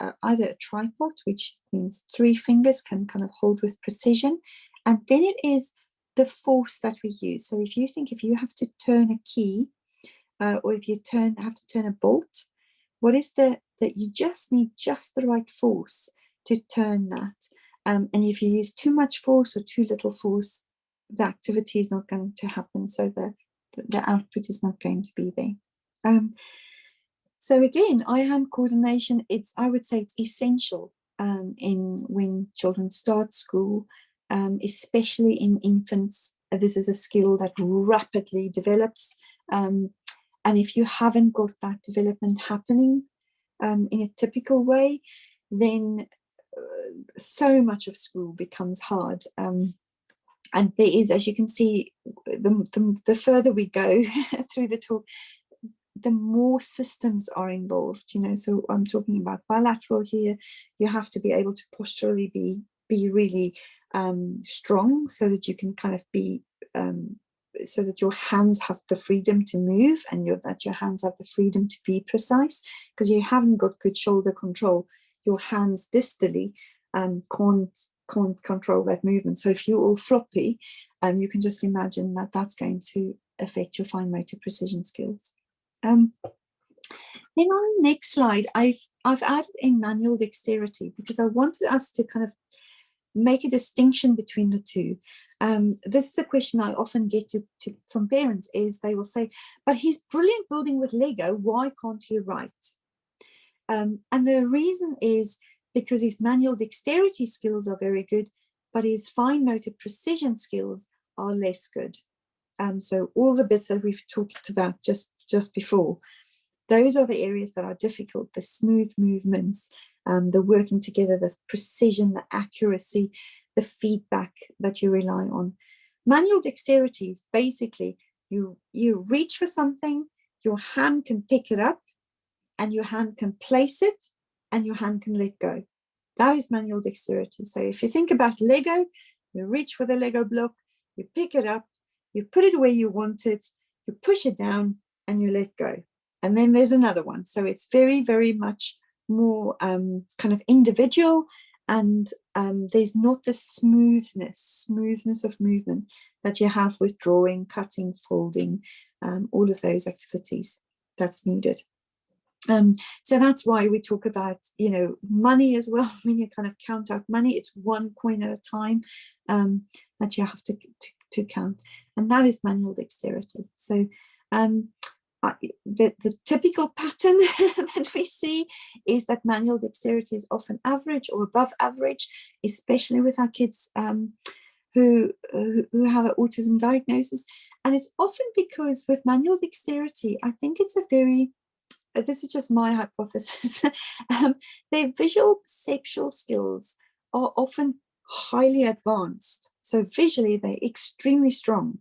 a tripod, which means 3 fingers can kind of hold with precision. And then it is the force that we use. So if you have to turn a key, or if you have to turn a bolt, what is that you just need just the right force to turn that. And if you use too much force or too little force, the activity is not going to happen, so the output is not going to be there. So again, eye-hand coordination, I would say it's essential in when children start school, especially in infants. This is a skill that rapidly develops. And if you haven't got that development happening in a typical way, then so much of school becomes hard. And there is, as you can see, the further we go through the talk, the more systems are involved, you know. So I'm talking about bilateral here. You have to be able to posturally be really strong, so that you can kind of be so that your hands have the freedom to move, and that your hands have the freedom to be precise, because you haven't got good shoulder control. Your hands distally can't control that movement. So if you're all floppy, you can just imagine that that's going to affect your fine motor precision skills. Then on the next slide, I've added in manual dexterity, because I wanted us to kind of make a distinction between the two. This is a question I often get from parents, is they will say, but he's brilliant building with Lego, why can't he write? And the reason is because his manual dexterity skills are very good, but his fine motor precision skills are less good. So all the bits that we've talked about just before, those are the areas that are difficult: the smooth movements, the working together, the precision, the accuracy, the feedback that you rely on. Manual dexterity is basically you reach for something, your hand can pick it up, and your hand can place it, and your hand can let go. That is manual dexterity. So if you think about Lego, you reach for the Lego block, you pick it up, you put it where you want it, you push it down, and you let go. And then there's another one. So it's very, very much more kind of individual, and there's not the smoothness of movement that you have with drawing, cutting, folding, all of those activities that's needed. So that's why we talk about, you know, money as well. When you kind of count out money, it's one coin at a time that you have to count, and that is manual dexterity. So the typical pattern that we see is that manual dexterity is often average or above average, especially with our kids who have an autism diagnosis. And it's often because with manual dexterity, I think it's this is just my hypothesis, their visual perceptual skills are often highly advanced. So visually, they're extremely strong.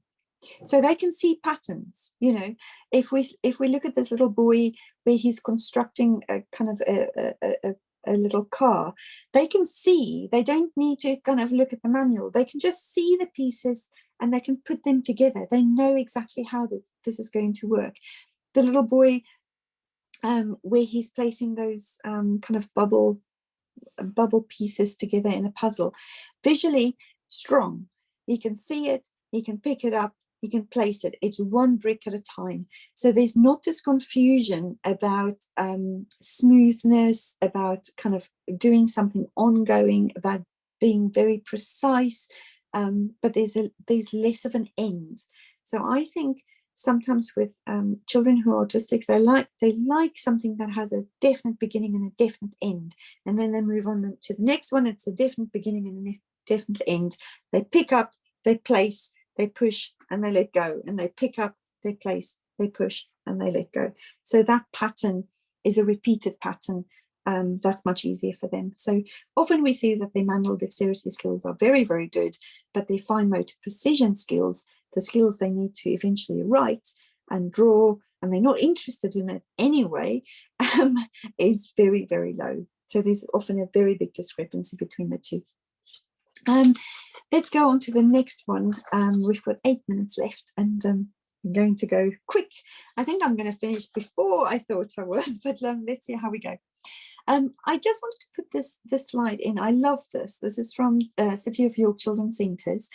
So they can see patterns. You know, if we look at this little boy where he's constructing a kind of a little car, they can see. They don't need to kind of look at the manual. They can just see the pieces and they can put them together. They know exactly how this is going to work. The little boy where he's placing those kind of bubble pieces together in a puzzle, visually strong. He can see it, he can pick it up, he can place it. It's one brick at a time. So there's not this confusion about smoothness, about kind of doing something ongoing, about being very precise, but there's less of an end. So I think sometimes with children who are autistic, they like something that has a definite beginning and a definite end, and then they move on to the next one. It's a definite beginning and a definite end. They pick up, they place, they push, and they let go, and they pick up, they place, they push, and they let go. So that pattern is a repeated pattern. That's much easier for them. So often we see that their manual dexterity skills are very, very good, but their fine motor precision skills, the skills they need to eventually write and draw, and they're not interested in it anyway, is very, very low. So there's often a very big discrepancy between the two. Let's go on to the next one. We've got 8 minutes left, and I'm going to go quick. I think I'm going to finish before I thought I was, but let's see how we go. I just wanted to put this slide in. I love this. This is from City of York Children's Centres.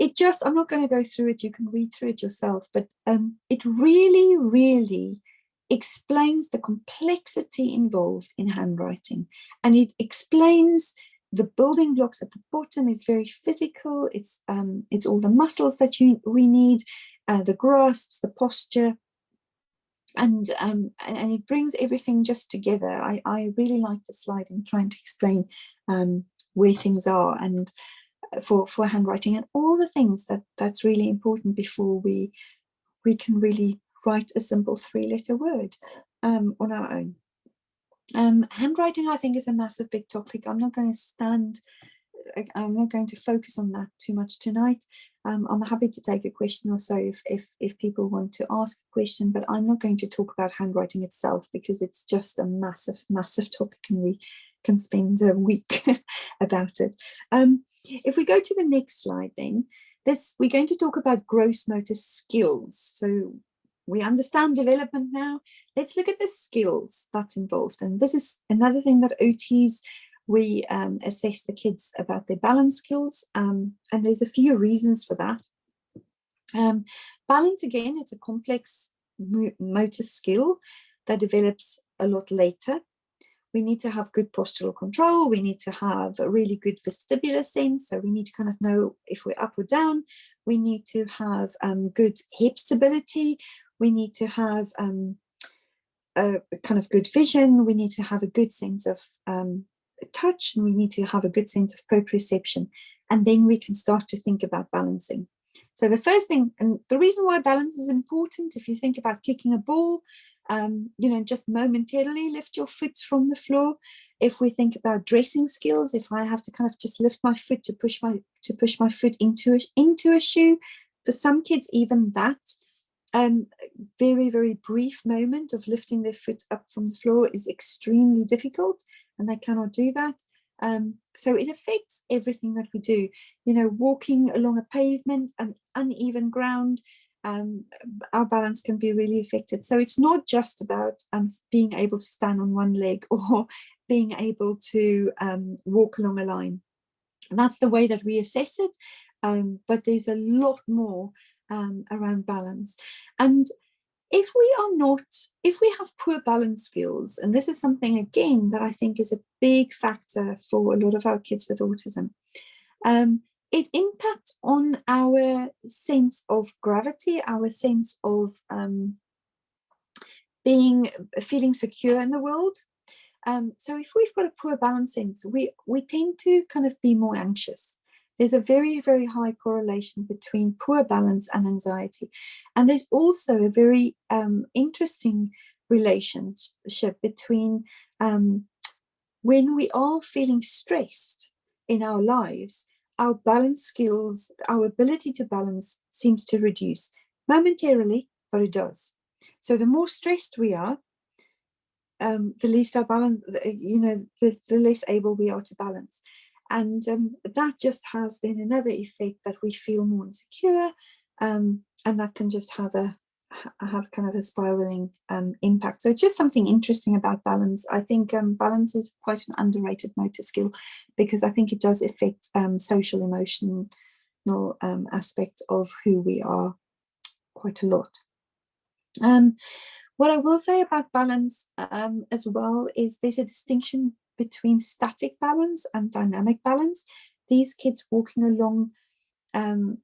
I'm not going to go through it, you can read through it yourself, but it really, really explains the complexity involved in handwriting. And it explains the building blocks at the bottom is very physical. It's all the muscles that we need, the grasps, the posture, and it brings everything just together. I really like the slide in trying to explain where things are, and for handwriting and all the things that's really important before we can really write a simple 3-letter word on our own. Handwriting, I think, is a massive big topic. I'm not going to focus on that too much tonight. I'm happy to take a question or so if people want to ask a question, but I'm not going to talk about handwriting itself because it's just a massive topic, and we can spend a week about it. If we go to the next slide, then we're going to talk about gross motor skills. So we understand development now. Let's look at the skills that's involved. And this is another thing that OTs, we assess the kids about their balance skills. And there's a few reasons for that. Balance, again, it's a complex motor skill that develops a lot later. We need to have good postural control. We need to have a really good vestibular sense. So we need to kind of know if we're up or down. We need to have good hip stability. We need to have a kind of good vision. We need to have a good sense of touch, and we need to have a good sense of proprioception. And then we can start to think about balancing. So the first thing, and the reason why balance is important, if you think about kicking a ball, just momentarily lift your foot from the floor. If we think about dressing skills, if I have to kind of just lift my foot to push my foot into a shoe, for some kids, even that very, very brief moment of lifting their foot up from the floor is extremely difficult, and they cannot do that. So it affects everything that we do. Walking along a pavement and uneven ground, our balance can be really affected. So it's not just about being able to stand on one leg or being able to walk along a line. And that's the way that we assess it. But there's a lot more around balance. And if we have poor balance skills, and this is something, again, that I think is a big factor for a lot of our kids with autism, it impacts on our sense of gravity, our sense of feeling secure in the world. So if we've got a poor balance sense, we tend to kind of be more anxious. There's a very, very high correlation between poor balance and anxiety. And there's also a very interesting relationship between when we are feeling stressed in our lives, our balance skills, our ability to balance seems to reduce momentarily, but it does. So the more stressed we are, the least our balance, the less able we are to balance. And that just has then another effect, that we feel more insecure, and that can just have kind of a spiraling impact. So it's just something interesting about balance. I think balance is quite an underrated motor skill, because I think it does affect social, emotional aspects of who we are quite a lot. What I will say about balance as well is there's a distinction between static balance and dynamic balance. These kids walking along kind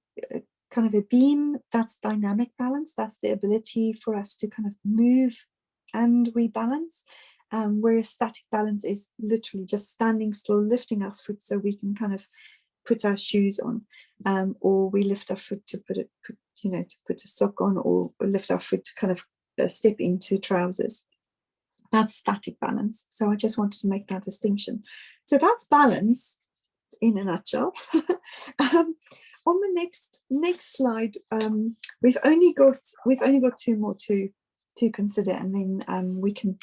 of a beam, that's dynamic balance. That's the ability for us to kind of move and rebalance. Whereas static balance is literally just standing still, lifting our foot so we can kind of put our shoes on, or we lift our foot to put a sock on, or lift our foot to kind of step into trousers. That's static balance. So I just wanted to make that distinction. So that's balance in a nutshell. On the next slide, we've only got 2 more to consider, and then we can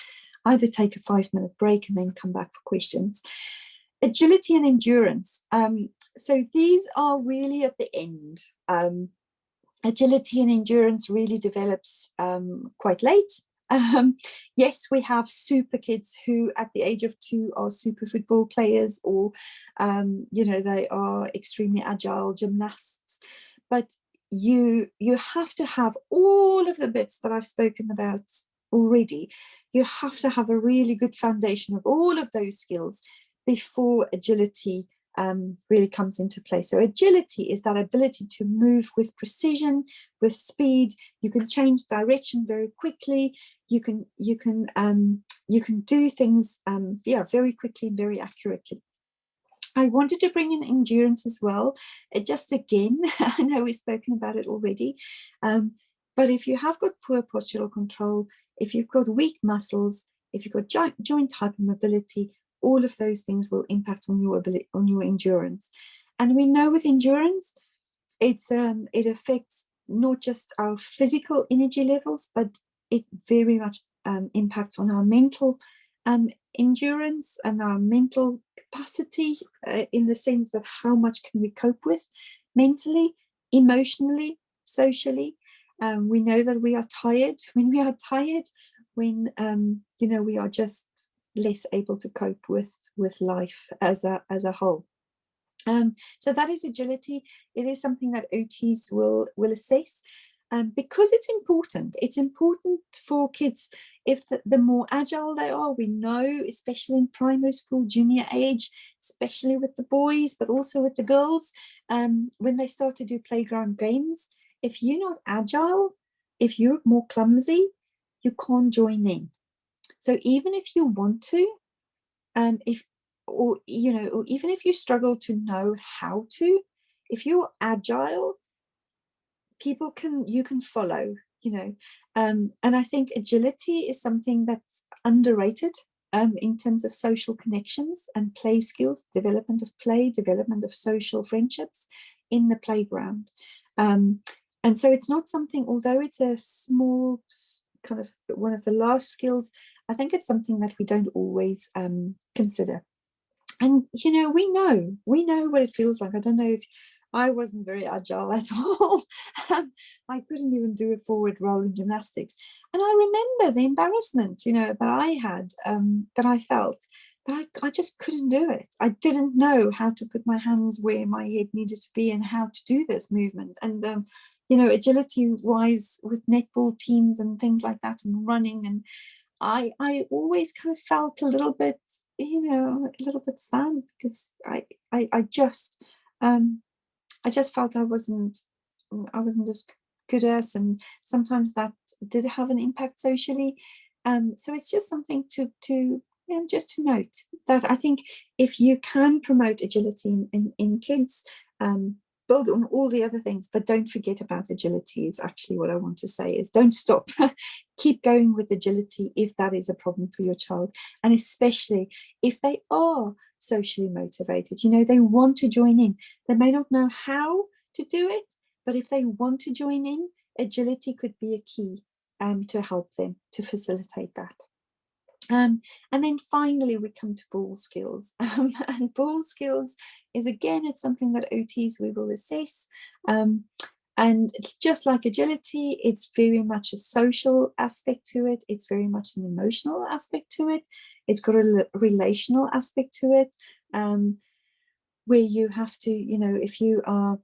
either take a 5-minute break and then come back for questions. Agility and endurance. So these are really at the end. Agility and endurance really develops quite late. Yes, we have super kids who at the age of 2 are super football players, or they are extremely agile gymnasts, but you have to have all of the bits that I've spoken about already. You have to have a really good foundation of all of those skills before agility really comes into play. So agility is that ability to move with precision, with speed. You can change direction very quickly. You can do things very quickly and very accurately. I wanted to bring in endurance as well. Just again, I know we've spoken about it already, but if you have got poor postural control, if you've got weak muscles, if you've got joint hypermobility, all of those things will impact on your ability, on your endurance. And we know with endurance, it affects not just our physical energy levels, but it very much impacts on our mental endurance and our mental capacity, in the sense that how much can we cope with mentally, emotionally, socially. We know that we are tired. When we are tired, when we are just less able to cope with life as a whole. So that is agility. It is something that OTs will assess, because it's important. It's important for kids. If the more agile they are, we know, especially in primary school, junior age, especially with the boys, but also with the girls, when they start to do playground games, if you're not agile, if you're more clumsy, you can't join in. So even if you want to, or even if you struggle to know how to, if you're agile, you can follow, and I think agility is something that's underrated, in terms of social connections and play skills, development of play, development of social friendships in the playground. And so it's not something, although it's a small kind of one of the last skills, I think it's something that we don't always consider. And we know what it feels like. I don't know if I wasn't very agile at all. I couldn't even do a forward roll in gymnastics. And I remember the embarrassment, that I had, that I felt, that I just couldn't do it. I didn't know how to put my hands where my head needed to be and how to do this movement. And, agility-wise with netball teams and things like that and running. And I always kind of felt a little bit, sad, because I just felt I wasn't as good as, and sometimes that did have an impact socially. So it's just something to note, that I think if you can promote agility in kids, build on all the other things, but don't forget about agility, is actually what I want to say. Is don't stop. Keep going with agility if that is a problem for your child, and especially if they are socially motivated. They want to join in. They may not know how to do it, but if they want to join in, agility could be a key to help them to facilitate that. And then finally we come to ball skills, and ball skills is, again, it's something that OTs we will assess, and just like agility, it's very much a social aspect to it. It's very much an emotional aspect to it. It's got a relational aspect to it, where you have to, if you are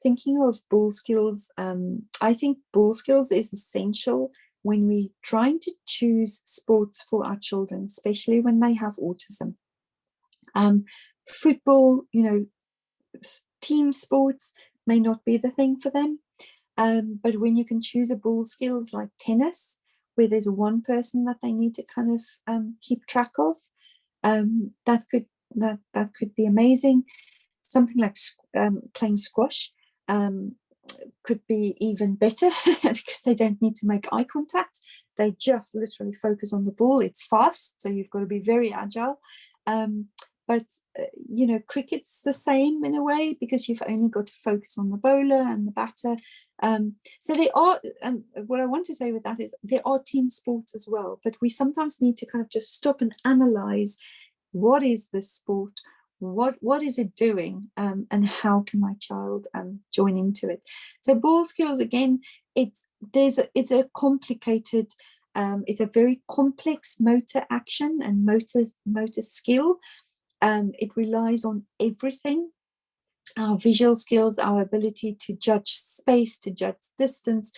thinking of ball skills, I think ball skills is essential when we're trying to choose sports for our children, especially when they have autism. Football, team sports may not be the thing for them, but when you can choose a ball skills like tennis, where there's one person that they need to kind of keep track of, that could be amazing. Something like playing squash could be even better, because they don't need to make eye contact. They just literally focus on the ball. It's fast, so you've got to be very agile. But cricket's the same in a way, because you've only got to focus on the bowler and the batter. So they are, and what I want to say with that is there are team sports as well, but we sometimes need to kind of just stop and analyze, what is this sport? What is it doing, and how can my child join into it? So ball skills, again, it's a complicated, it's a very complex motor action and motor skill. It relies on everything: our visual skills, our ability to judge space, to judge distance,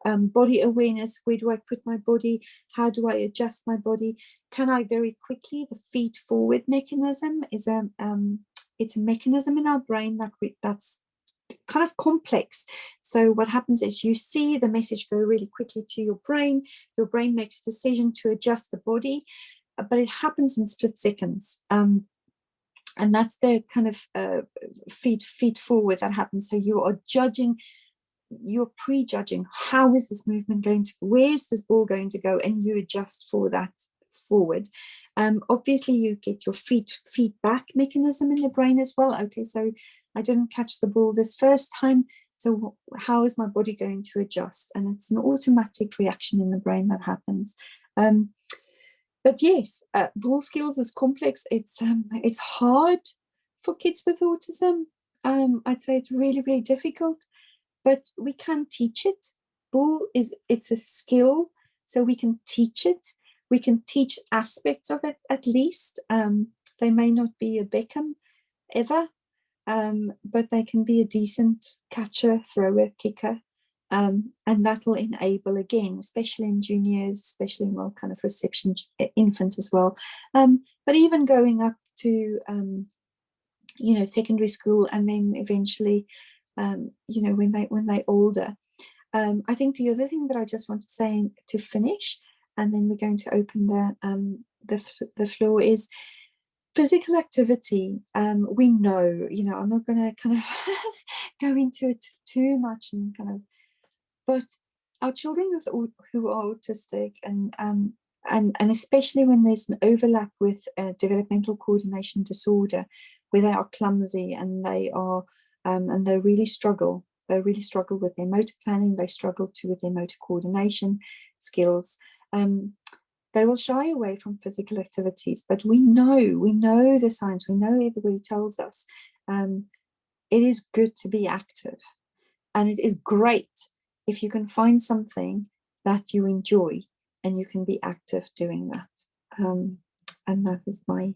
body awareness, where do I put my body, how do I adjust my body, can I very quickly, the feed forward mechanism is it's a mechanism in our brain that's kind of complex. So what happens is you see the message go really quickly to your brain makes a decision to adjust the body, but it happens in split seconds. And that's the kind of feed forward that happens. So you are judging, you're prejudging, how is this movement going to, where's this ball going to go, and you adjust for that forward. Obviously you get your feedback mechanism in the brain as well. Okay, so I didn't catch the ball this first time, so how is my body going to adjust? And it's an automatic reaction in the brain that happens. But yes, ball skills is complex. It's hard for kids with autism. I'd say it's really, really difficult, but we can teach it. It's a skill, so we can teach it. We can teach aspects of it at least. They may not be a Beckham ever, but they can be a decent catcher, thrower, kicker. And that will enable, again, especially in juniors, especially in kind of reception infants as well, but even going up to secondary school, and then eventually when they're older. I think the other thing that I just want to say to finish, and then we're going to open the floor, is physical activity. We know, I'm not going to kind of go into it too much, and kind of, but our children who are autistic, and especially when there's an overlap with developmental coordination disorder, where they are clumsy and they are and they really struggle. They really struggle with their motor planning. They struggle too with their motor coordination skills. They will shy away from physical activities, but we know the science. We know everybody tells us it is good to be active, and it is great if you can find something that you enjoy and you can be active doing that. And that is my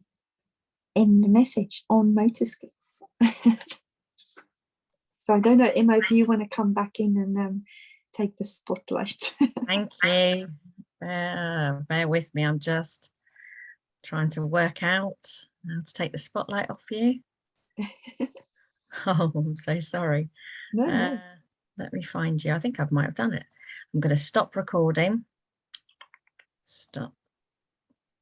end message on Motorskills. So I don't know, Emma, if you want to come back in and take the spotlight. Thank you. Bear with me. I'm just trying to work out how to take the spotlight off you. Oh, I'm so sorry. No. Let me find you. I think I might have done it. I'm going to stop recording. Stop